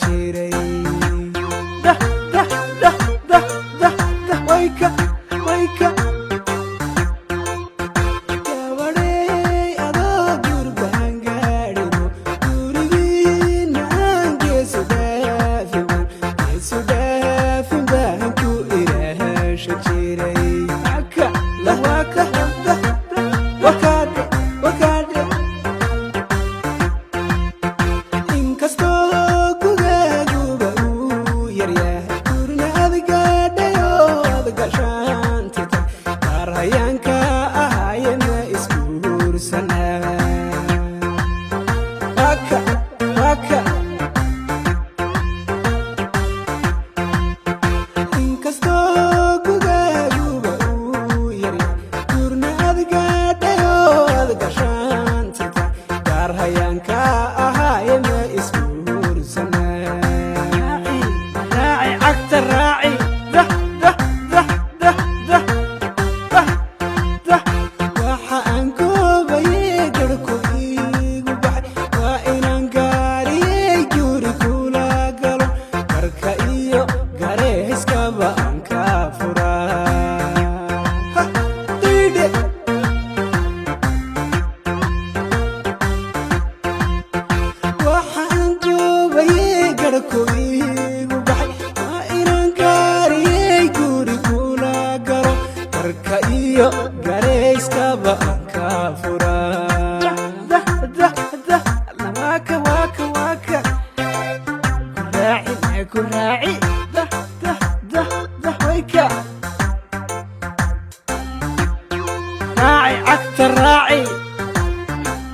jiray dah dah dah dah dah dah wayka wayka gabadhay adoo gurbaan gaadhigo gurigiina aan geesu dhaafin baan ku ilaasha jiray haka lawaka wakade wakade inkastoo gugaaguba uu yaryahay gurna adgaadhayo adgashaantita qaar hayaanka ahayena isguursanaa haka haka inkastoo gugaaguba uu yaryahay gurna adgaadhayo adgashaantita qaar hayaanka ahayena isguursanaa raaci cagta raaci dah dah dah dah dah dah dah waxa aan goobayay garhku iigu baxay waa inaan gaariyey guri kula galo garka iyo gareyskaba aan ka furaa diidhe waxa aan goobayay garhku iigu baxay waa inaan gaariyey guri kula galo garka iyo gareyskaba aan ka furaa dah dah dah waka waka waka ku raaci dah dah dah dah wayka raaci cagta raaci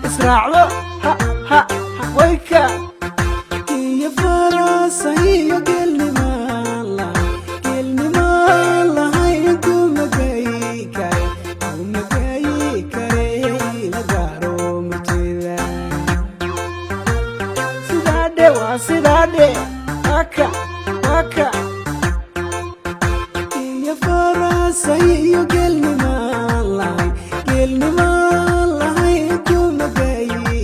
israacdo ha ha ha wayka iyo farasa iyo geelnimaan lahayn kumagayi kare la gaaro martida sidaadhe waa sidaadhe waka waka iyo farasa iyo geelnimaan lahayn kumagayi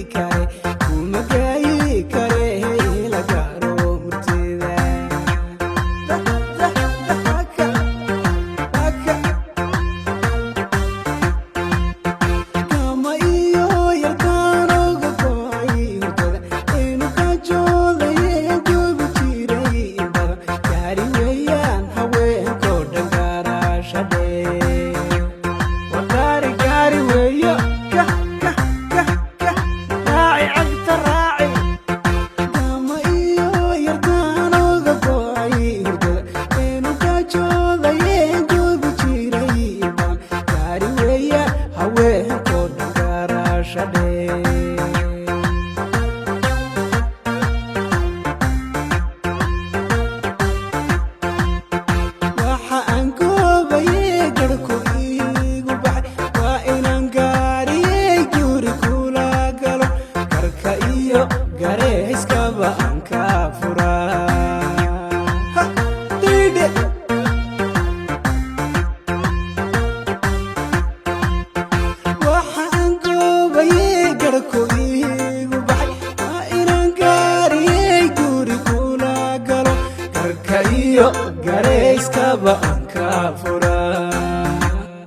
kare la gaaro martida dah dah dah waka waka kama iyo yarkaanoga go'ay hurdada aynu ka joodayeen goobi jiray badan gaari weeyaan haweenkoo dhan gaaraashadhe waa gaari weeyo kah kah kah kah raaci cagta raaci kama iyo yarkaanoga go'ay hurdada aynu ka joodayeen goobi jiray badan gaari weeyaan haweenkoo dhan gaaraashadhe waxa aan goobayay garhku iigu baxay waa inaan gaariyey guri kula galo garka iyo gareyskaba aan ka furaa diidhe waxa aan goobayay garhku iigu baxay waa inaan gaariyey guri kula galo garka iyo gareyskaba aan